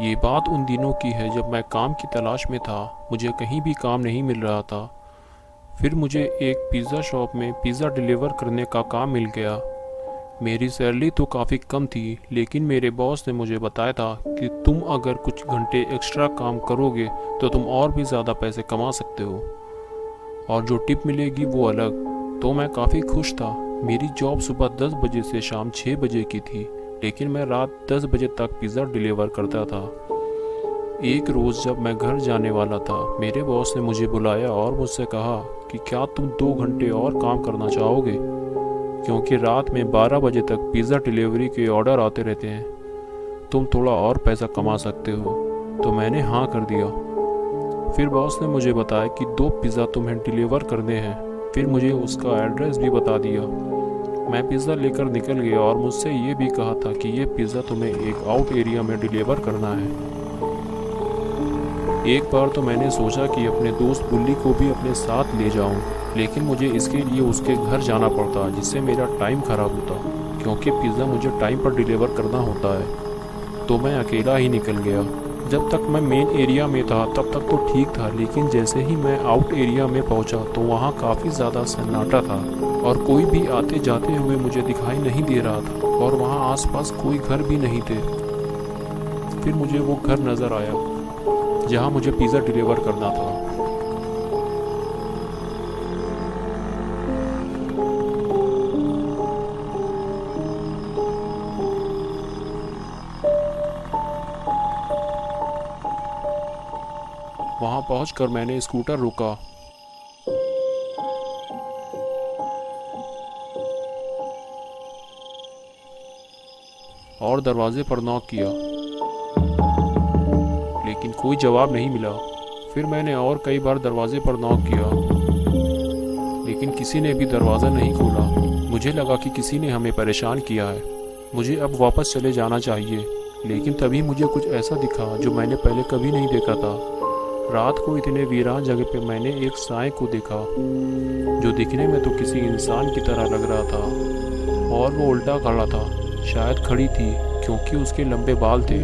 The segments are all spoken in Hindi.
ये बात उन दिनों की है जब मैं काम की तलाश में था। मुझे कहीं भी काम नहीं मिल रहा था। फिर मुझे एक पिज़्ज़ा शॉप में पिज़्ज़ा डिलीवर करने का काम मिल गया। मेरी सैलरी तो काफ़ी कम थी, लेकिन मेरे बॉस ने मुझे बताया था कि तुम अगर कुछ घंटे एक्स्ट्रा काम करोगे तो तुम और भी ज़्यादा पैसे कमा सकते हो, और जो टिप मिलेगी वो अलग। तो मैं काफ़ी खुश था। मेरी जॉब सुबह 10 बजे से शाम 6 बजे की थी, लेकिन मैं रात 10 बजे तक पिज़्ज़ा डिलीवर करता था। एक रोज़ जब मैं घर जाने वाला था, मेरे बॉस ने मुझे बुलाया और मुझसे कहा कि क्या तुम 2 घंटे और काम करना चाहोगे, क्योंकि रात में 12 बजे तक पिज़्ज़ा डिलीवरी के ऑर्डर आते रहते हैं। तुम थोड़ा और पैसा कमा सकते हो। तो मैंने हाँ कर दिया। फिर बॉस ने मुझे बताया कि 2 पिज़्ज़ा तुम्हें डिलीवर करने हैं। फिर मुझे उसका एड्रेस भी बता दिया। मैं पिज़्ज़ा लेकर निकल गया और मुझसे ये भी कहा था कि ये पिज़्ज़ा तुम्हें एक आउट एरिया में डिलीवर करना है। एक बार तो मैंने सोचा कि अपने दोस्त बुल्ली को भी अपने साथ ले जाऊं, लेकिन मुझे इसके लिए उसके घर जाना पड़ता, जिससे मेरा टाइम ख़राब होता, क्योंकि पिज़्ज़ा मुझे टाइम पर डिलीवर करना होता है। तो मैं अकेला ही निकल गया। जब तक मैं मेन एरिया में था तब तक तो ठीक था, लेकिन जैसे ही मैं आउट एरिया में पहुंचा तो वहां काफ़ी ज़्यादा सन्नाटा था और कोई भी आते जाते हुए मुझे दिखाई नहीं दे रहा था, और वहां आसपास कोई घर भी नहीं थे। फिर मुझे वो घर नज़र आया जहां मुझे पिज़्ज़ा डिलीवर करना था। वहां पहुंचकर मैंने स्कूटर रोका और दरवाजे पर नॉक किया, लेकिन कोई जवाब नहीं मिला। फिर मैंने और कई बार दरवाजे पर नॉक किया, लेकिन किसी ने भी दरवाज़ा नहीं खोला। मुझे लगा कि किसी ने हमें परेशान किया है। मुझे अब वापस चले जाना चाहिए, लेकिन तभी मुझे कुछ ऐसा दिखा जो मैंने पहले कभी नहीं देखा था। रात को इतने वीरान जगह पे मैंने एक साए को देखा, जो दिखने में तो किसी इंसान की तरह लग रहा था, और वो उल्टा खड़ा था। शायद खड़ी थी, क्योंकि उसके लंबे बाल थे,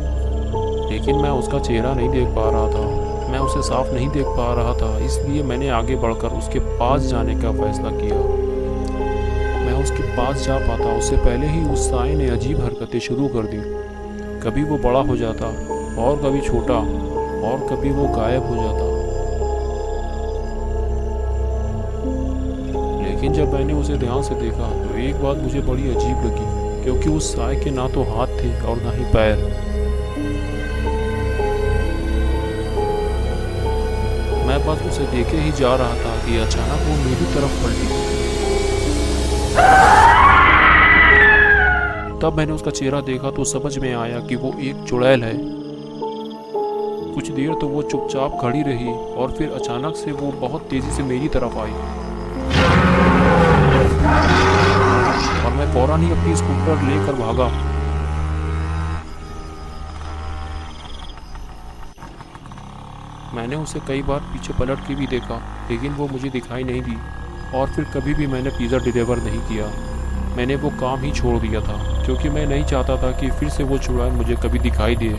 लेकिन मैं उसका चेहरा नहीं देख पा रहा था। मैं उसे साफ नहीं देख पा रहा था, इसलिए मैंने आगे बढ़कर उसके पास जाने का फैसला किया। मैं उसके पास जा पाता उससे पहले ही उस साए ने अजीब हरकतें शुरू कर दी। कभी वो बड़ा हो जाता, और कभी छोटा, और कभी वो गायब हो जाता। लेकिन जब मैंने उसे ध्यान से देखा तो एक बात मुझे बड़ी अजीब लगी, क्योंकि उस साए के ना तो हाथ थे और ना ही पैर। मैं बस उसे देखे ही जा रहा था कि अचानक वो मेरी तरफ पलटी। तब मैंने उसका चेहरा देखा तो समझ में आया कि वो एक चुड़ैल है। कुछ देर तो वो चुपचाप खड़ी रही, और फिर अचानक से वो बहुत तेजी से मेरी तरफ आई, और मैं फौरन ही अपनी स्कूटर लेकर भागा। मैंने उसे कई बार पीछे पलट के भी देखा, लेकिन वो मुझे दिखाई नहीं दी, और फिर कभी भी मैंने पिज़्ज़ा डिलीवर नहीं किया। मैंने वो काम ही छोड़ दिया था, क्योंकि मैं नहीं चाहता था कि फिर से वो चुड़ैल मुझे कभी दिखाई दे।